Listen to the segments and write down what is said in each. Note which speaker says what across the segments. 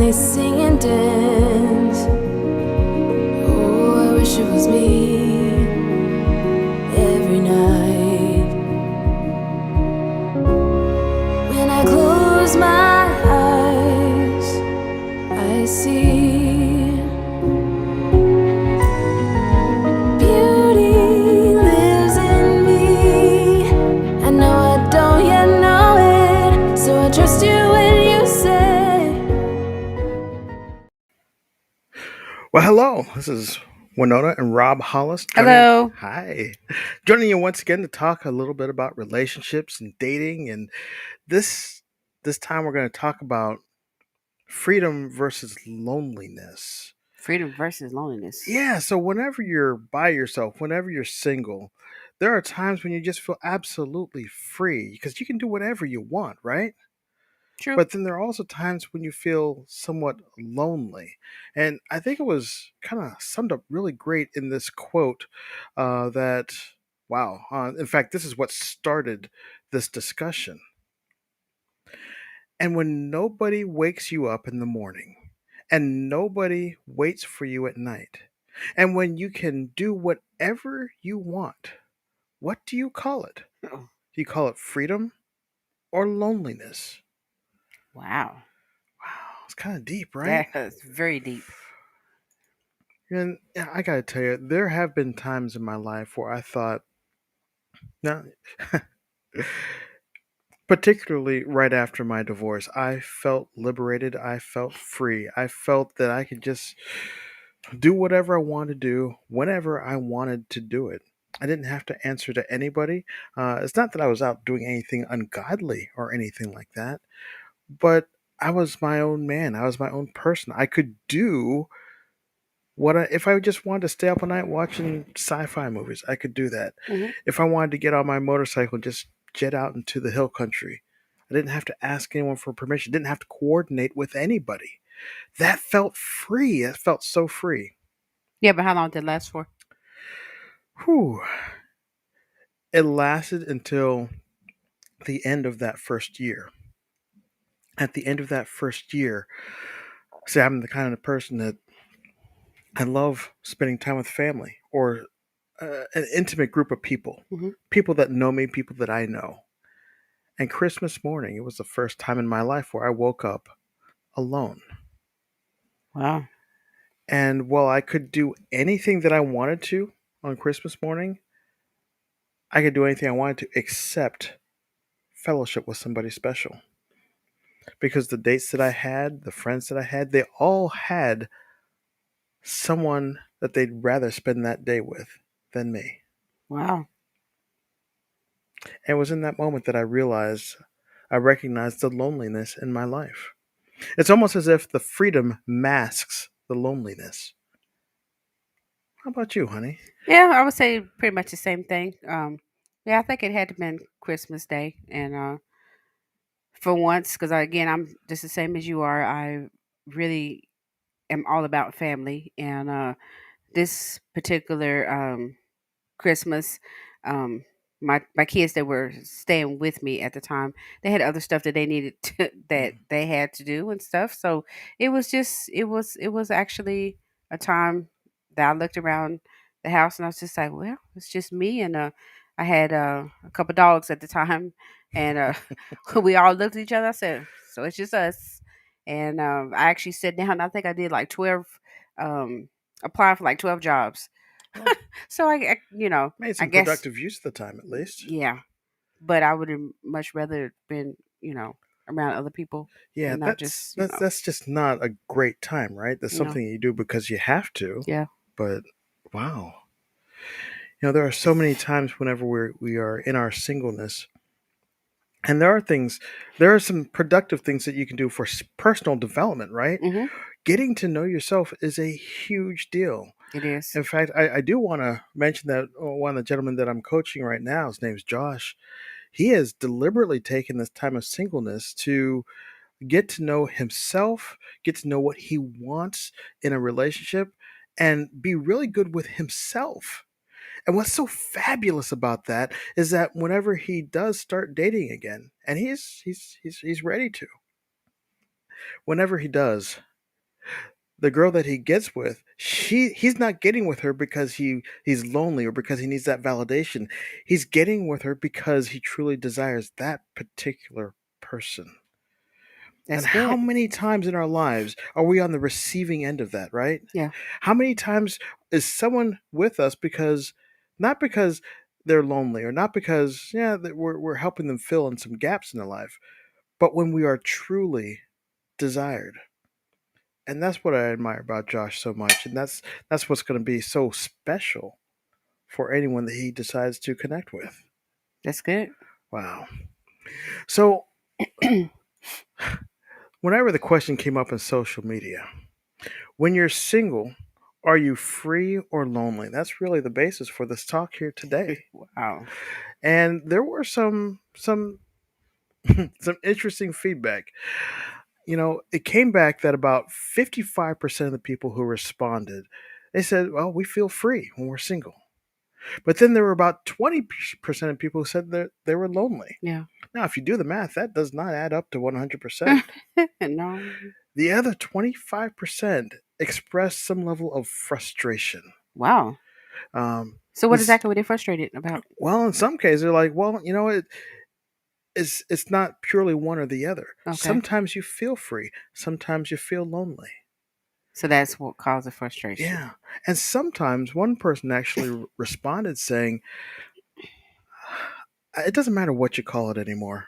Speaker 1: they sing and dance. Oh, I wish it was me every night. When I close my eyes, I see beauty lives in me. I know I don't yet know it, so I trust you when you say.
Speaker 2: Well, hello. This is Winona and Rob Hollis joining.
Speaker 3: Hello.
Speaker 2: Hi, joining you once again to talk a little bit about relationships and dating. And this this time we're going to talk about freedom versus loneliness.
Speaker 3: Freedom versus loneliness.
Speaker 2: Yeah. So whenever you're by yourself, whenever you're single, there are times when you just feel absolutely free because you can do whatever you want, right?
Speaker 3: True.
Speaker 2: But then there are also times when you feel somewhat lonely. And I think it was kind of summed up really great in this quote that, wow, in fact, this is what started this discussion. And when nobody wakes you up in the morning, and nobody waits for you at night, and when you can do whatever you want, what do you call it?
Speaker 3: Oh,
Speaker 2: Do you call it freedom or loneliness?
Speaker 3: wow.
Speaker 2: Wow, it's kind of deep, right?
Speaker 3: That's very deep.
Speaker 2: And yeah, I gotta tell you, there have been times in my life where I thought, no, particularly right after my divorce, I felt liberated. I felt free. I felt that I could just do whatever I wanted to do whenever I wanted to do it. I didn't have to answer to anybody. It's not that I was out doing anything ungodly or anything like that, but I was my own man. I was my own person. I could do if I just wanted to stay up all night watching sci-fi movies, I could do that.
Speaker 3: Hmm.
Speaker 2: If I wanted to get on my motorcycle and just jet out into the hill country, I didn't have to ask anyone for permission. Didn't have to coordinate with anybody. That felt free. It felt so free.
Speaker 3: Yeah, but how long did it last for?
Speaker 2: Whew. It lasted until the end of that first year. At the end of that first year, see, I'm the kind of person that I love spending time with family or an intimate group of people,
Speaker 3: Hmm.
Speaker 2: people that know me, people that I know. And Christmas morning, it was the first time in my life where I woke up alone.
Speaker 3: Wow.
Speaker 2: And while I could do anything that I wanted to on Christmas morning, I could do anything I wanted to except fellowship with somebody special. Because the dates that I had, the friends that I had, they all had someone that they'd rather spend that day with than me.
Speaker 3: Wow.
Speaker 2: And it was in that moment that I recognized the loneliness in my life. It's almost as if the freedom masks the loneliness. How about you, honey?
Speaker 3: Yeah, I would say pretty much the same thing. Yeah, I think it had to been Christmas Day, and for once, because again, I'm just the same as you are. I really am all about family, and this particular Christmas. My kids that were staying with me at the time, they had other stuff that they needed that
Speaker 2: Mm.
Speaker 3: they had to do and stuff. So it was actually a time that I looked around the house and I was just like, well, it's just me and I had a couple dogs at the time, and we all looked at each other. I said, so it's just us. And I actually sat down. I think I did like 12, um, applying for like 12 jobs.
Speaker 2: Oh,
Speaker 3: So
Speaker 2: made
Speaker 3: I
Speaker 2: some
Speaker 3: guess,
Speaker 2: productive use of the time at least.
Speaker 3: yeah. But I would have much rather been, around other people
Speaker 2: Yeah,
Speaker 3: and not
Speaker 2: that's
Speaker 3: just,
Speaker 2: that's that's just not a great time, right? That's
Speaker 3: you know,
Speaker 2: something you do because you have to.
Speaker 3: yeah.
Speaker 2: But wow, there are so many times whenever we are in our singleness, and there are some productive things that you can do for personal development, right?
Speaker 3: Hmm.
Speaker 2: Getting to know yourself is a huge deal.
Speaker 3: It is.
Speaker 2: In fact, I do want to mention that one of the gentlemen that I'm coaching right now, his name is Josh. He has deliberately taken this time of singleness to get to know himself, get to know what he wants in a relationship, and be really good with himself. And what's so fabulous about that is that whenever he does start dating again, and he's ready to, whenever he does, the girl that he gets with, he's not getting with her because he's lonely or because he needs that validation. He's getting with her because he truly desires that particular person. And
Speaker 3: That's
Speaker 2: how
Speaker 3: good.
Speaker 2: many times in our lives are we on the receiving end of that, right?
Speaker 3: Yeah.
Speaker 2: How many times is someone with us because not because they're lonely or not because that we're helping them fill in some gaps in their life, but when we are truly desired. And that's what I admire about Josh so much, and that's what's going to be so special for anyone that he decides to connect with.
Speaker 3: That's good.
Speaker 2: Wow. So, whenever the question came up in social media, when you're single, are you free or lonely? That's really the basis for this talk here today.
Speaker 3: Wow.
Speaker 2: And there were some some interesting feedback. It came back that about 55% of the people who responded, they said, "Well, we feel free when we're single." But then there were about 20% of people who said that they were lonely.
Speaker 3: Yeah.
Speaker 2: Now, if you do the math, that does not add up to 100%.
Speaker 3: No.
Speaker 2: The other 25% expressed some level of frustration.
Speaker 3: Wow.
Speaker 2: Um,
Speaker 3: So what
Speaker 2: this,
Speaker 3: exactly were they frustrated about?
Speaker 2: well, in some cases, they're like, well, it's not purely one or the other.
Speaker 3: Okay.
Speaker 2: Sometimes you feel free, sometimes you feel lonely.
Speaker 3: So that's what caused the frustration.
Speaker 2: Yeah. And sometimes one person actually responded saying, it doesn't matter what you call it anymore.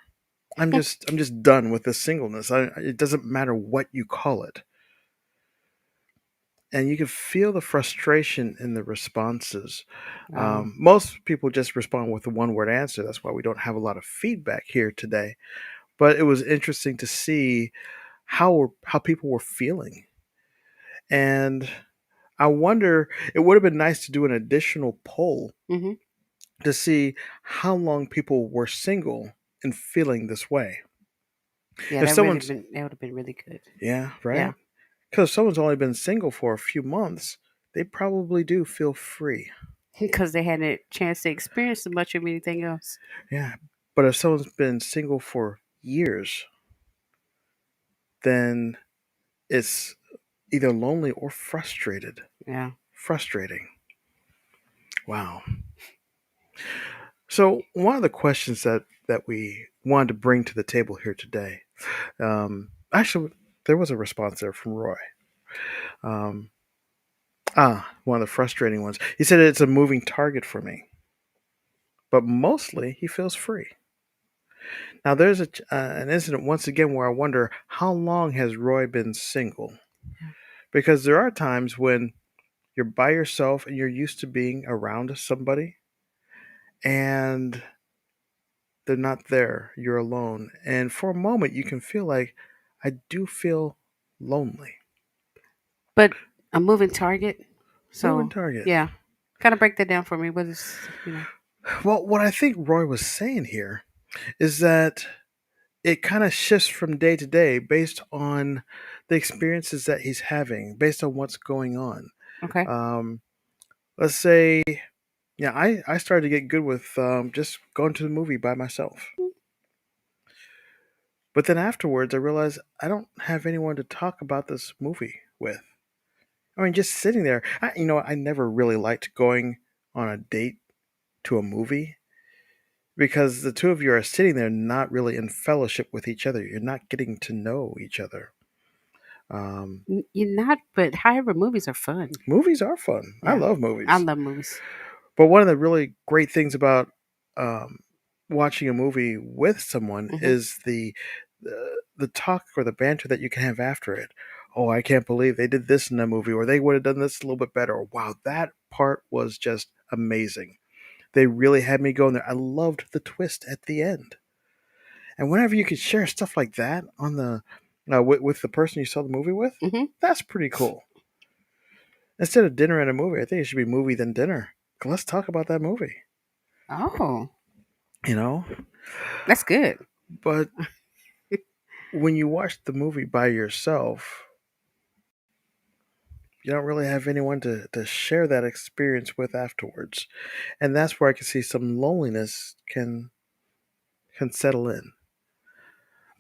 Speaker 2: I'm just done with this singleness. It doesn't matter what you call it. And you can feel the frustration in the responses.
Speaker 3: Oh,
Speaker 2: Most people just respond with a one word answer. That's why we don't have a lot of feedback here today. But it was interesting to see how people were feeling. And I wonder, it would have been nice to do an additional poll
Speaker 3: hmm,
Speaker 2: to see how long people were single and feeling this way.
Speaker 3: yeah,
Speaker 2: If someone's,
Speaker 3: that would have been really good.
Speaker 2: yeah,
Speaker 3: Yeah,
Speaker 2: right? Because if someone's only been single for a few months, they probably do feel free.
Speaker 3: because they hadn't a chance to experience so much of anything else.
Speaker 2: Yeah. But if someone's been single for years, then it's either lonely or frustrated.
Speaker 3: Yeah.
Speaker 2: Frustrating. Wow. So one of the questions that we wanted to bring to the table here today, actually, there was a response there from Roy. Um, one of the frustrating ones. He said it's a moving target for me, but mostly he feels free. Now there's an incident once again where I wonder how long has Roy been single? Because there are times when you're by yourself and you're used to being around somebody, and they're not there. You're alone. And for a moment, you can feel like, I do feel lonely.
Speaker 3: But a moving target.
Speaker 2: Moving
Speaker 3: So
Speaker 2: target.
Speaker 3: yeah, kind of break that down for me. What is.
Speaker 2: Well, what I think Roy was saying here is that it kind of shifts from day to day based on the experiences that he's having, based on what's going on.
Speaker 3: Okay.
Speaker 2: Um, let's say, yeah, I started to get good with just going to the movie by myself. But then afterwards, I realized I don't have anyone to talk about this movie with. I mean, just sitting there. I never really liked going on a date to a movie because the two of you are sitting there not really in fellowship with each other. You're not getting to know each other. Um,
Speaker 3: You're not, but however, movies are fun.
Speaker 2: Movies are fun. I
Speaker 3: Yeah,
Speaker 2: love
Speaker 3: I
Speaker 2: movies.
Speaker 3: love movies.
Speaker 2: But one of the really great things about um, watching a movie with someone
Speaker 3: Hmm.
Speaker 2: is the talk or the banter that you can have after it. Oh, I can't believe they did this in the movie, or they would have done this a little bit better. Or, wow, that part was just amazing. They really had me going there. I loved the twist at the end. And whenever you could share stuff like that on the with the person you saw the movie with,
Speaker 3: Hmm.
Speaker 2: that's pretty cool. Instead of dinner and a movie, I think it should be movie then dinner. Let's talk about that movie.
Speaker 3: Oh,
Speaker 2: You know,
Speaker 3: that's good.
Speaker 2: but when you watch the movie by yourself, you don't really have anyone to share that experience with afterwards. And that's where I can see some loneliness can settle in.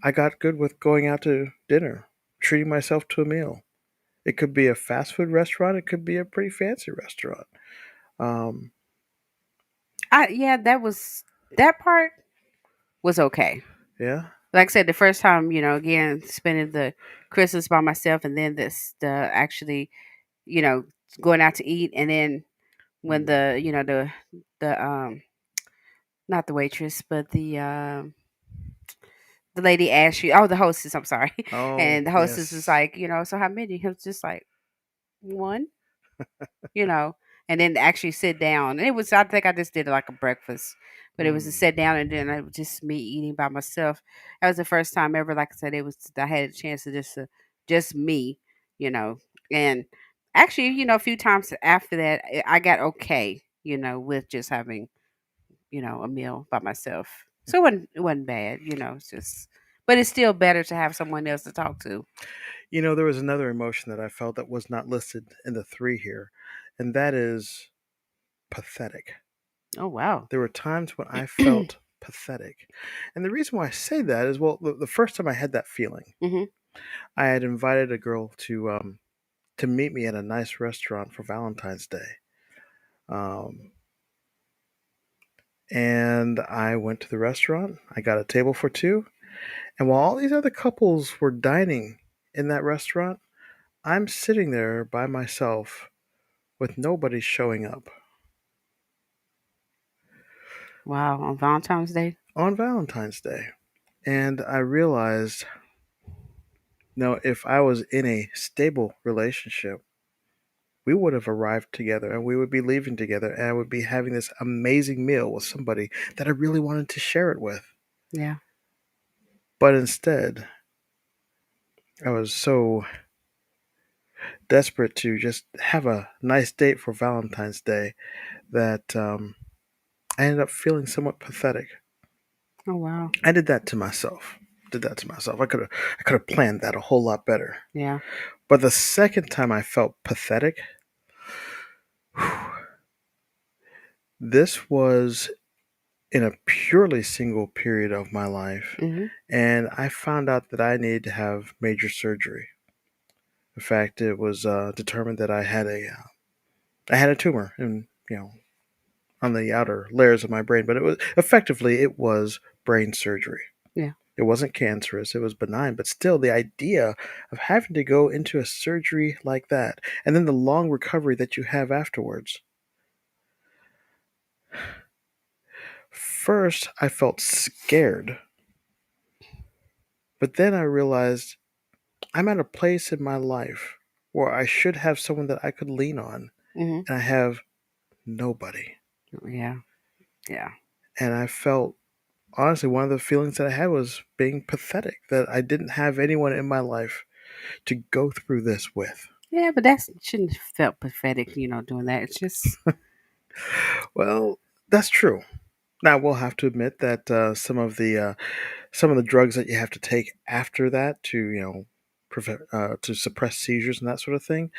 Speaker 2: I got good with going out to dinner, treating myself to a meal. It could be a fast food restaurant. It could be a pretty fancy restaurant. Um,
Speaker 3: Yeah, that part was okay.
Speaker 2: yeah.
Speaker 3: Like I said, the first time, again, spending the Christmas by myself, and then the actually, you know, going out to eat, and then when
Speaker 2: Mm.
Speaker 3: the not the waitress, but the lady asked you, oh, the hostess, I'm sorry,
Speaker 2: Oh
Speaker 3: and the hostess was
Speaker 2: yes.
Speaker 3: like, so how many? He was just like one, you know, and then actually sit down. And it was, I think I just did it like a breakfast, but it was to
Speaker 2: Mm.
Speaker 3: sit down, and then it was just me eating by myself. That was the first time ever, like I said, I had a chance to just me, you know, and actually, a few times after that, I got okay, with just having, a meal by myself. So it wasn't bad, it's just, but it's still better to have someone else to talk to.
Speaker 2: There was another emotion that I felt that was not listed in the three here, and that is pathetic.
Speaker 3: Oh, wow.
Speaker 2: There were times when I felt pathetic. And the reason why I say that is, well, the first time I had that feeling,
Speaker 3: Hmm.
Speaker 2: I had invited a girl to meet me at a nice restaurant for Valentine's Day. Um, and I went to the restaurant. I got a table for two. And while all these other couples were dining in that restaurant, I'm sitting there by myself with nobody showing up
Speaker 3: Wow, on Valentine's Day.
Speaker 2: on Valentine's Day. And I realized, no, if I was in a stable relationship, we would have arrived together and we would be leaving together and I would be having this amazing meal with somebody that I really wanted to share it with.
Speaker 3: Yeah.
Speaker 2: But instead, I was so desperate to just have a nice date for Valentine's Day that I ended up feeling somewhat pathetic.
Speaker 3: Oh, wow.
Speaker 2: I did that to myself. Did that to myself. I could have planned that a whole lot better.
Speaker 3: Yeah.
Speaker 2: But the second time I felt pathetic, this was in a purely single period of my life,
Speaker 3: Hmm.
Speaker 2: and I found out that I needed to have major surgery. In fact, it was determined that I had a tumor in on the outer layers of my brain, but it was brain surgery.
Speaker 3: Yeah.
Speaker 2: It wasn't cancerous, it was benign, but still the idea of having to go into a surgery like that and then the long recovery that you have afterwards. First, I felt scared, but then I realized I'm at a place in my life where I should have someone that I could lean on,
Speaker 3: Hmm.
Speaker 2: and I have nobody.
Speaker 3: Yeah. Yeah.
Speaker 2: And I felt, honestly, one of the feelings that I had was being pathetic that I didn't have anyone in my life to go through this with.
Speaker 3: Yeah, but that shouldn't have felt pathetic, doing that. It's just,
Speaker 2: Well, that's true. Now we'll have to admit that some of the drugs that you have to take after that to to suppress seizures and that sort of thing,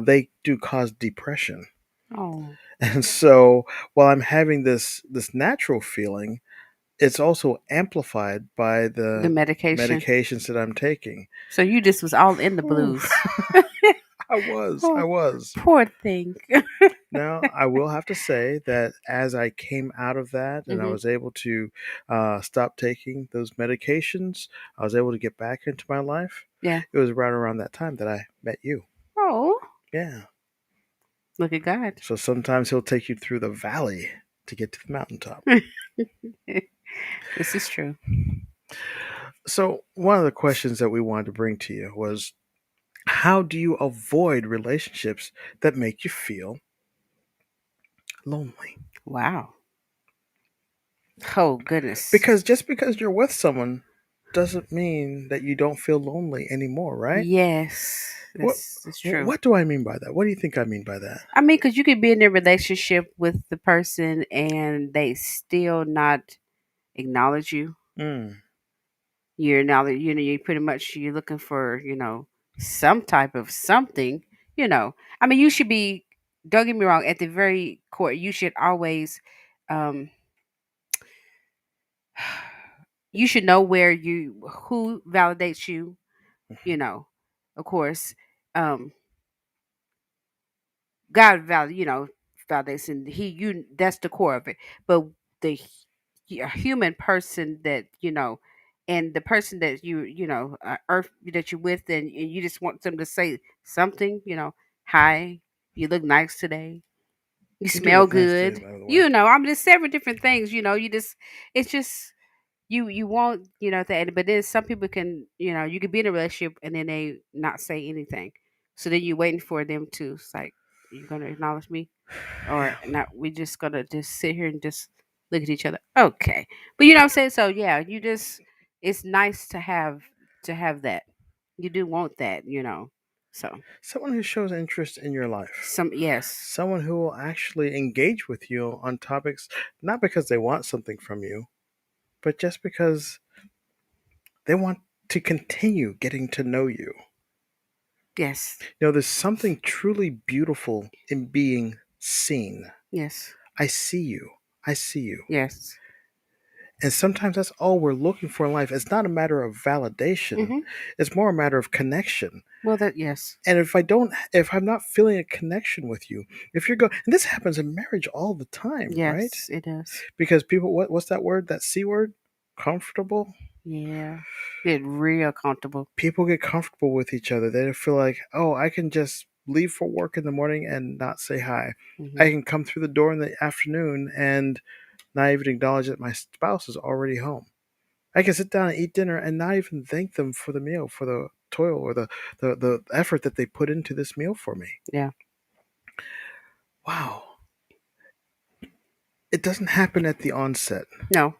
Speaker 2: they do cause depression.
Speaker 3: oh,
Speaker 2: And so while I'm having this natural feeling, it's also amplified by
Speaker 3: the
Speaker 2: the
Speaker 3: medication.
Speaker 2: medications that I'm taking.
Speaker 3: So you just was all in the
Speaker 2: Whew.
Speaker 3: blues.
Speaker 2: I was. I
Speaker 3: Oh,
Speaker 2: was.
Speaker 3: poor thing.
Speaker 2: Now, I will have to say that as I came out of that and I
Speaker 3: Hmm.
Speaker 2: was able to stop taking those medications, I was able to get back into my life.
Speaker 3: Yeah.
Speaker 2: It was right around that time that I met you.
Speaker 3: Oh,
Speaker 2: Yeah.
Speaker 3: look at God.
Speaker 2: So sometimes he'll take you through the valley to get to the mountaintop.
Speaker 3: This is true.
Speaker 2: So, one of the questions that we wanted to bring to you was, how do you avoid relationships that make you feel lonely?
Speaker 3: Wow. Oh, goodness.
Speaker 2: Because you're with someone doesn't mean that you don't feel lonely anymore, right?
Speaker 3: Yes,
Speaker 2: What
Speaker 3: that's true.
Speaker 2: what do I mean by that? What do you think I mean by that?
Speaker 3: I mean, because you could be in a relationship with the person and they still not acknowledge you.
Speaker 2: Mm.
Speaker 3: You're now that you pretty much you're looking for some type of something. I mean, you should be. Don't get me wrong. At the very core, you should always, um, you should know where who validates you. You know, of course. um God value, validation. That's the core of it. But the a human person that and the person that earth that you're with, and you just want them to say something, hi, you look nice today, you
Speaker 2: You do
Speaker 3: smell
Speaker 2: look nice today,
Speaker 3: good,
Speaker 2: by the way.
Speaker 3: I mean, there's several different things, you just it's just you want that. But then some people can, you could be in a relationship and then they not say anything, so then you're waiting for them to, it's like, you're gonna acknowledge me or
Speaker 2: Yeah.
Speaker 3: not? We just gonna just sit here and just look at each other, okay? But you know what I'm saying? So yeah, it's nice to have that. You do want that, so
Speaker 2: Someone who shows interest in your life.
Speaker 3: yes.
Speaker 2: Someone who will actually engage with you on topics, not because they want something from you, but just because they want to continue getting to know you.
Speaker 3: Yes.
Speaker 2: There's something truly beautiful in being seen.
Speaker 3: Yes.
Speaker 2: I see you. I see you.
Speaker 3: Yes.
Speaker 2: And sometimes that's all we're looking for in life. It's not a matter of validation,
Speaker 3: Mm-hmm.
Speaker 2: it's more a matter of connection.
Speaker 3: Well, that, yes.
Speaker 2: And if I'm not feeling a connection with you, if you're going, and this happens in marriage all the time, right?
Speaker 3: Yes, it does.
Speaker 2: Because people, what's that word? That C word? Comfortable?
Speaker 3: Yeah. Get real comfortable.
Speaker 2: People get comfortable with each other. They feel like, oh, I can just leave for work in the morning and not say hi.
Speaker 3: Mm-hmm.
Speaker 2: I can come through the door in the afternoon and not even acknowledge that my spouse is already home. I can sit down and eat dinner and not even thank them for the meal, for the toil or the effort that they put into this meal for me.
Speaker 3: Yeah.
Speaker 2: Wow. It doesn't happen at the onset.
Speaker 3: No.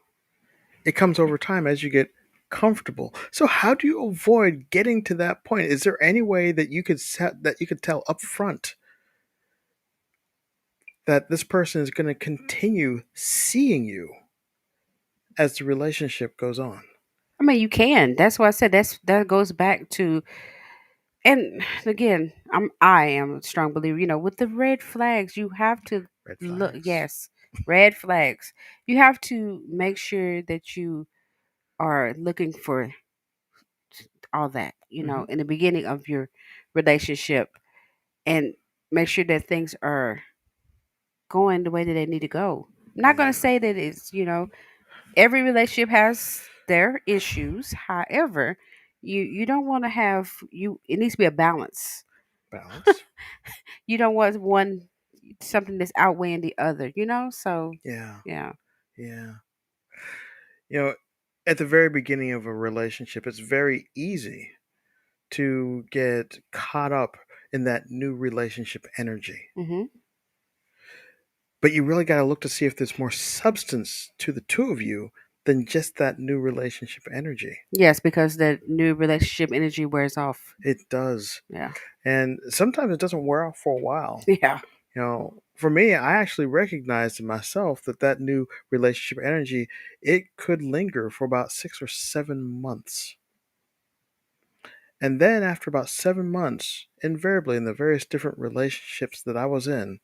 Speaker 2: It comes over time as you get comfortable. So how do you avoid getting to that point? Is there any way that you could tell up front that this person is going to continue seeing you as the relationship goes on?
Speaker 3: I mean, you can. That's why I said that goes back to, and again, I am a strong believer. With the red flags, you have to
Speaker 2: Red
Speaker 3: look.
Speaker 2: flags.
Speaker 3: Yes, red flags. You have to make sure that you are looking for all that.
Speaker 2: Hmm.
Speaker 3: In the beginning of your relationship, and make sure that things are going the way that they need to go. I'm not going
Speaker 2: Yeah.
Speaker 3: to say that it's, every relationship has their issues. However, you don't want to have you. It needs to be a balance.
Speaker 2: Balance.
Speaker 3: You don't want one something that's outweighing the other. So
Speaker 2: Yeah.
Speaker 3: yeah.
Speaker 2: Yeah. You know, at the very beginning of a relationship, it's very easy to get caught up in that new relationship energy.
Speaker 3: Hmm.
Speaker 2: But you really got to look to see if there's more substance to the two of you than just that new relationship energy.
Speaker 3: Yes, because the new relationship energy wears off.
Speaker 2: It does.
Speaker 3: Yeah.
Speaker 2: And sometimes it doesn't wear off for a while.
Speaker 3: Yeah.
Speaker 2: For me, I actually recognized in myself that that new relationship energy, it could linger for about 6 or 7 months. And then after about 7 months, invariably in the various different relationships that I was in,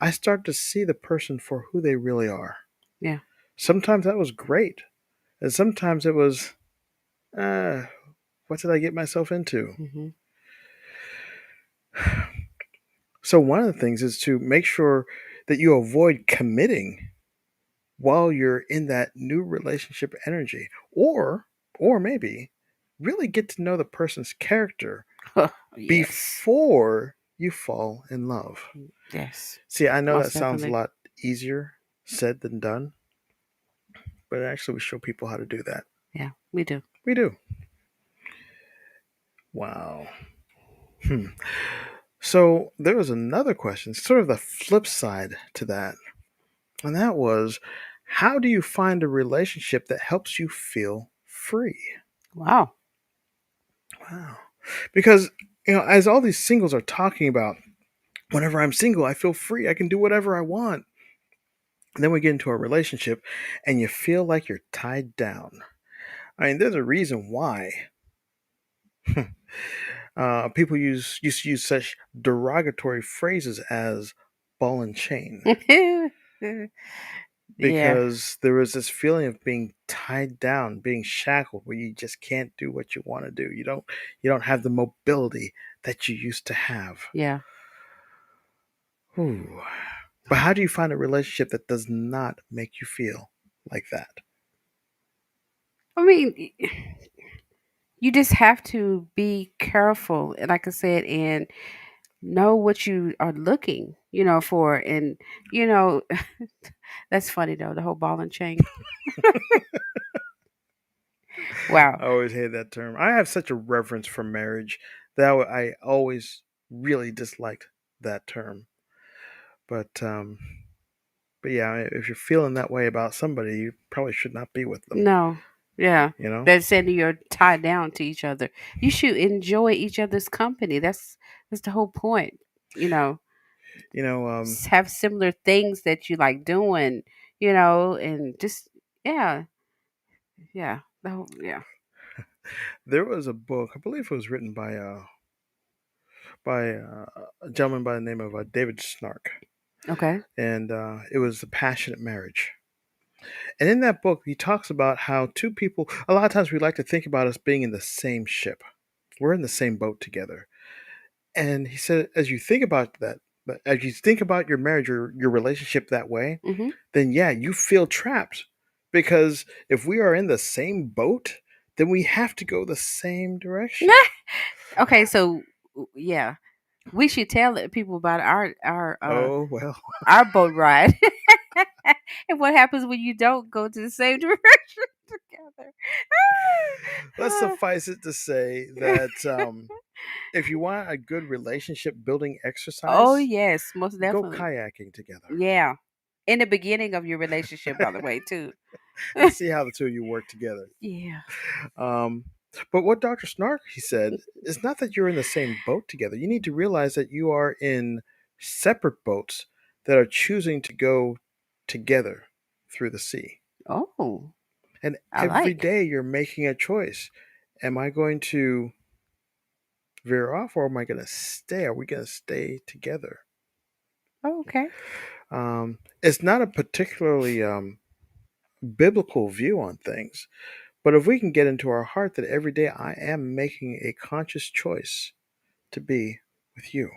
Speaker 2: I started to see the person for who they really are.
Speaker 3: Yeah.
Speaker 2: Sometimes that was great. And sometimes it was, uh, what did I get myself into?
Speaker 3: Hmm.
Speaker 2: So one of the things is to make sure that you avoid committing while you're in that new relationship energy. Or maybe really get to know the person's character
Speaker 3: Yes.
Speaker 2: before you fall in love.
Speaker 3: Yes.
Speaker 2: See, I know that
Speaker 3: Most
Speaker 2: sounds a
Speaker 3: definitely.
Speaker 2: lot easier said than done, but actually we show people how to do that.
Speaker 3: Yeah, we do.
Speaker 2: We do. Wow. Hmm. So there was another question, sort of the flip side to that. And that was, how do you find a relationship that helps you feel free?
Speaker 3: Wow.
Speaker 2: Wow. Because, as all these singles are talking about, whenever I'm single, I feel free. I can do whatever I want. And then we get into a relationship and you feel like you're tied down. I mean, there's a reason why people used to use such derogatory phrases as ball and chain,
Speaker 3: Yeah.
Speaker 2: because there was this feeling of being tied down, being shackled, where you just can't do what you want to do. You don't have the mobility that you used to have.
Speaker 3: Yeah.
Speaker 2: Ooh. But how do you find a relationship that does not make you feel like that?
Speaker 3: I mean, you just have to be careful, like I said, and know what you are looking, for. And, you know, that's funny though, the whole ball and chain. Wow.
Speaker 2: I always hate that term. I have such a reverence for marriage that I always really disliked that term. But yeah, if you're feeling that way about somebody, you probably should not be with them.
Speaker 3: No. Yeah.
Speaker 2: You know,
Speaker 3: That's saying you're tied down to each other. You should enjoy each other's company. That's the whole point. You know,
Speaker 2: you know.
Speaker 3: have similar things that you like doing, and just yeah, yeah. The whole, yeah.
Speaker 2: There was a book, I believe it was written by a gentleman by the name of David Snark,
Speaker 3: Okay.
Speaker 2: and it was a passionate marriage. And in that book, he talks about how two people. A lot of times, we like to think about us being in the same ship. We're in the same boat together. And he said, as you think about that, but as you think about your marriage or your relationship that way,
Speaker 3: Hmm.
Speaker 2: then yeah, you feel trapped. Because if we are in the same boat, then we have to go the same direction.
Speaker 3: Okay. So yeah, we should tell people about
Speaker 2: Oh, well,
Speaker 3: our boat ride. And what happens when you don't go to the same direction together.
Speaker 2: let's suffice it to say that if you want a good relationship building
Speaker 3: Oh
Speaker 2: exercise,
Speaker 3: yes, most
Speaker 2: go
Speaker 3: definitely.
Speaker 2: kayaking together
Speaker 3: Yeah. In the beginning of your relationship, by the way, too.
Speaker 2: and see how the two of you work together.
Speaker 3: Yeah.
Speaker 2: Um, but what Dr. Snark he said is not that you're in the same boat together. You need to realize that you are in separate boats that are choosing to go together through the sea.
Speaker 3: Oh,
Speaker 2: And
Speaker 3: I
Speaker 2: every
Speaker 3: like.
Speaker 2: day you're making a choice. Am I going to veer off or am I going to stay? Are we going to stay together?
Speaker 3: Oh, okay.
Speaker 2: It's not a particularly biblical view on things, but if we can get into our heart that every day I am making a conscious choice to be with you,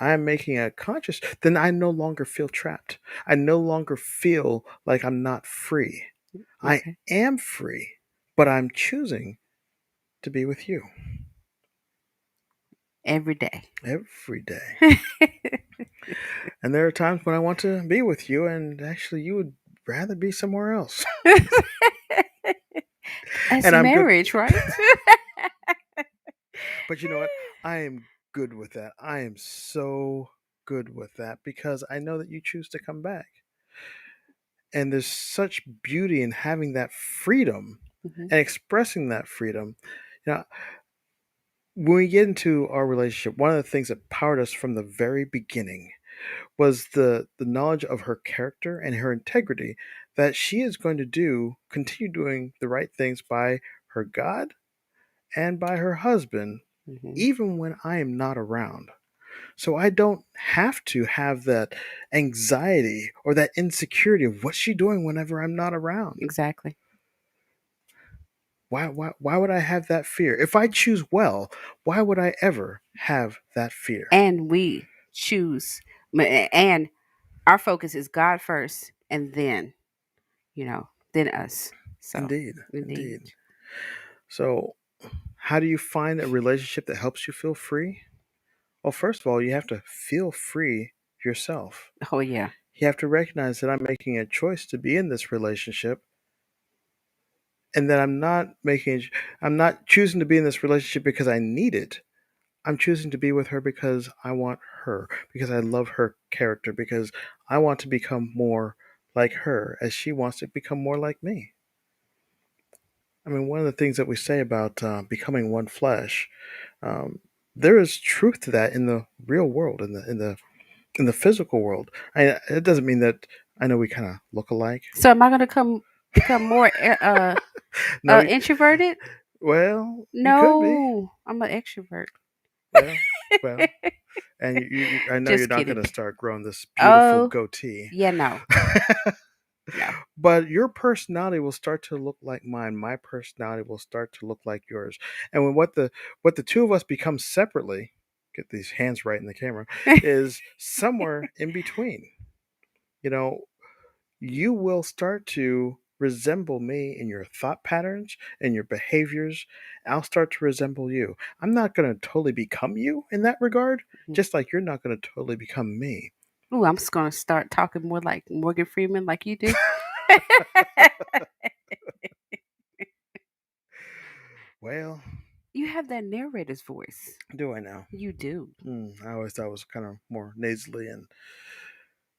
Speaker 2: I am making a conscious, then I no longer feel trapped. I no longer feel like I'm not free. I
Speaker 3: Okay.
Speaker 2: am free, but I'm choosing to be with you
Speaker 3: Every day.
Speaker 2: every day. And there are times when I want to be with you, and actually, you would rather be somewhere else.
Speaker 3: That's
Speaker 2: And I'm good.
Speaker 3: marriage, right?
Speaker 2: But you know what? I am good with that. I am so good with that because I know that you choose to come back. And there's such beauty in having that freedom
Speaker 3: Hmm.
Speaker 2: and expressing that freedom. You know, when we get into our relationship, one of the things that powered us from the very beginning was the knowledge of her character and her integrity that she is going to continue doing the right things by her God and by her husband,
Speaker 3: Hmm.
Speaker 2: even when I am not around. So I don't have to have that anxiety or that insecurity of what's she doing whenever I'm not around.
Speaker 3: Exactly.
Speaker 2: Why would I have that fear? If I choose well, why would I ever have that fear?
Speaker 3: And we choose, and our focus is God first, and then us. So,
Speaker 2: Indeed,
Speaker 3: indeed.
Speaker 2: indeed. So, how do you find a relationship that helps you feel free? Well, first of all, you have to feel free yourself.
Speaker 3: Oh yeah.
Speaker 2: You have to recognize that I'm making a choice to be in this relationship and that I'm not choosing to be in this relationship because I need it. I'm choosing to be with her because I want her, because I love her character, because I want to become more like her as she wants to become more like me. I mean, one of the things that we say about becoming one flesh, um, there is truth to that in the real world, in the physical world. It doesn't mean that I know we kind of look alike.
Speaker 3: So, am I gonna become more
Speaker 2: No,
Speaker 3: introverted?
Speaker 2: well, you could be.
Speaker 3: No, I'm an extrovert.
Speaker 2: Well, well, and I know you're
Speaker 3: Just
Speaker 2: not
Speaker 3: kidding.
Speaker 2: going to start growing this beautiful
Speaker 3: Oh,
Speaker 2: goatee.
Speaker 3: yeah, no. No.
Speaker 2: But your personality will start to look like mine. My personality will start to look like yours. And when what the two of us become separately, get these hands right in the camera, is somewhere in between. You know, you will start to resemble me in your thought patterns and your behaviors. I'll start to resemble you. I'm not going to totally become you in that regard, just like you're not going to totally become me.
Speaker 3: Ooh, I'm just gonna start talking more like Morgan Freeman, like you do.
Speaker 2: Well,
Speaker 3: You have that narrator's voice.
Speaker 2: do I now?
Speaker 3: You do.
Speaker 2: I always thought it was kind of more nasally and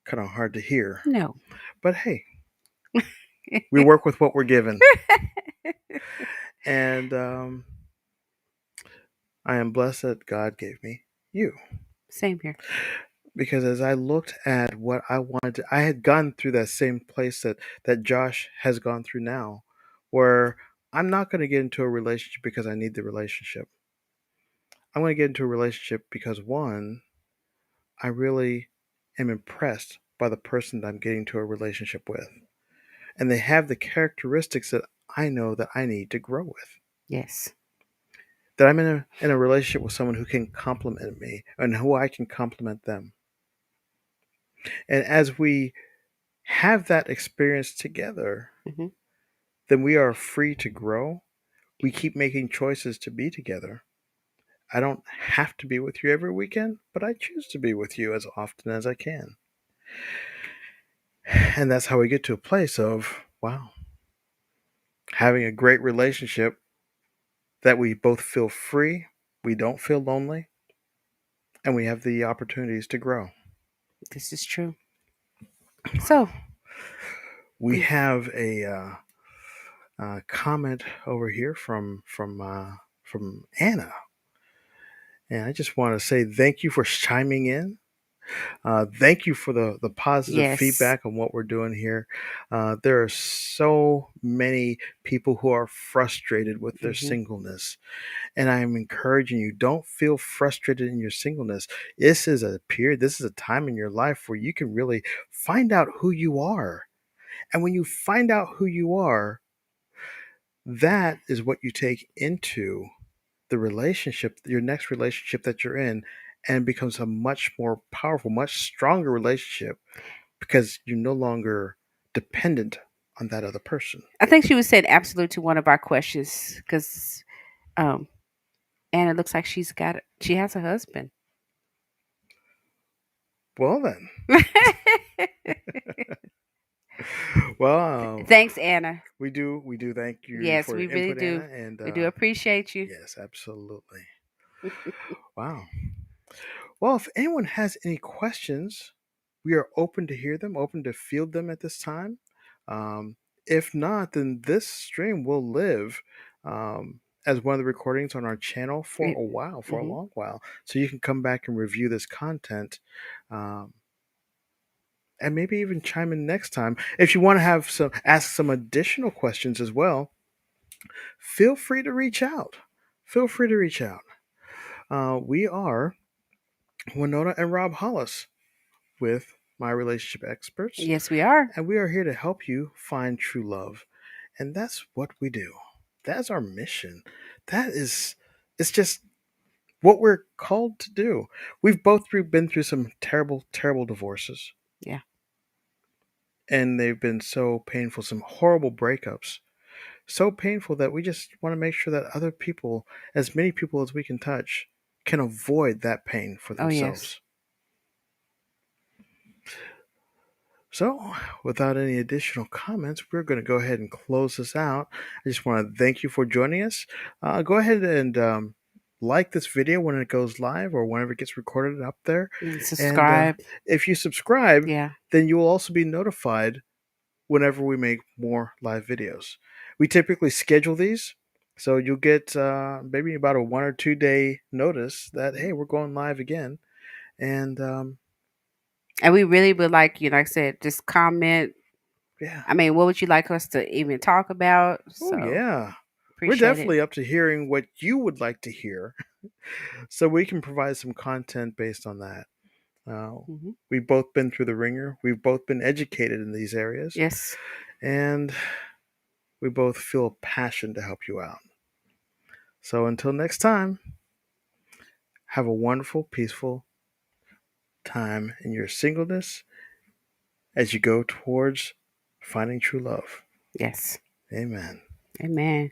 Speaker 2: kind of hard to hear.
Speaker 3: No.
Speaker 2: But hey, we work with what we're given. And I am blessed that God gave me you.
Speaker 3: Same here.
Speaker 2: Because as I looked at what I wanted to, I had gone through that same place that Josh has gone through now, where I'm not going to get into a relationship because I need the relationship. I'm going to get into a relationship because one, I really am impressed by the person that I'm getting to a relationship with. And they have the characteristics that I know that I need to grow with.
Speaker 3: Yes.
Speaker 2: That I'm in a relationship with someone who can compliment me and who I can compliment them. And as we have that experience together,
Speaker 3: Hmm.
Speaker 2: then we are free to grow. We keep making choices to be together. I don't have to be with you every weekend, but I choose to be with you as often as I can. And that's how we get to a place of, wow, having a great relationship that we both feel free, we don't feel lonely, and we have the opportunities to grow.
Speaker 3: This is true. So
Speaker 2: We
Speaker 3: we
Speaker 2: have a comment over here from Anna, and I just want to say thank you for chiming in. Thank you for the positive
Speaker 3: yes.
Speaker 2: feedback on what we're doing here. There are so many people who are frustrated with their
Speaker 3: Hmm.
Speaker 2: singleness, and I'm encouraging you, don't feel frustrated in your singleness. This is a period, this is a time in your life where you can really find out who you are. And when you find out who you are, that is what you take into the relationship, your next relationship that you're in, and it becomes a much more powerful, much stronger relationship because you're no longer dependent on that other person.
Speaker 3: I think she was saying absolute to one of our questions because um, Anna looks like she has a husband.
Speaker 2: Well then, well,
Speaker 3: Thanks, Anna.
Speaker 2: we do thank you
Speaker 3: Yes,
Speaker 2: for
Speaker 3: we
Speaker 2: your
Speaker 3: really
Speaker 2: input,
Speaker 3: do.
Speaker 2: Anna, and
Speaker 3: We do appreciate you.
Speaker 2: yes, absolutely. Wow. Well, if anyone has any questions, we are open to hear them, open to field them at this time. Um, if not, then this stream will live as one of the recordings on our channel for a while, for a
Speaker 3: Hmm.
Speaker 2: long while. So you can come back and review this content. Um, and maybe even chime in next time. If you want to have some ask some additional questions as well, feel free to reach out. Feel free to reach out. We are Winona and Rob Hollis with My Relationship Experts,
Speaker 3: Yes, we are.
Speaker 2: and we are here to help you find true love. And that's what we do. That's our mission. That is, it's just what we're called to do. We've both been through some terrible, terrible divorces,
Speaker 3: Yeah.
Speaker 2: and they've been so painful, some horrible breakups. So painful that we just want to make sure that other people, as many people as we can touch, can avoid that pain for
Speaker 3: Oh, yes.
Speaker 2: themselves. So, without any additional comments, we're going to go ahead and close this out. I just want to thank you for joining us. Go ahead and like this video when it goes live or whenever it gets recorded up there.
Speaker 3: And
Speaker 2: And
Speaker 3: subscribe.
Speaker 2: if you subscribe,
Speaker 3: Yeah.
Speaker 2: then you will also be notified whenever we make more live videos. We typically schedule these, so you'll get maybe about a 1 or 2 day notice that, hey, we're going live again. And
Speaker 3: And we really would like you, like I said, just comment.
Speaker 2: yeah.
Speaker 3: I mean, what would you like us to even talk about?
Speaker 2: Oh,
Speaker 3: So
Speaker 2: yeah. We're
Speaker 3: appreciate it.
Speaker 2: definitely up to hearing what you would like to hear so we can provide some content based on that.
Speaker 3: Hmm.
Speaker 2: We've both been through the ringer. We've both been educated in these areas.
Speaker 3: Yes.
Speaker 2: And we both feel a passion to help you out. So until next time, have a wonderful, peaceful time in your singleness as you go towards finding true love.
Speaker 3: Yes.
Speaker 2: Amen.
Speaker 3: Amen.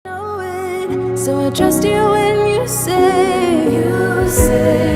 Speaker 1: Know it, so I trust you when you say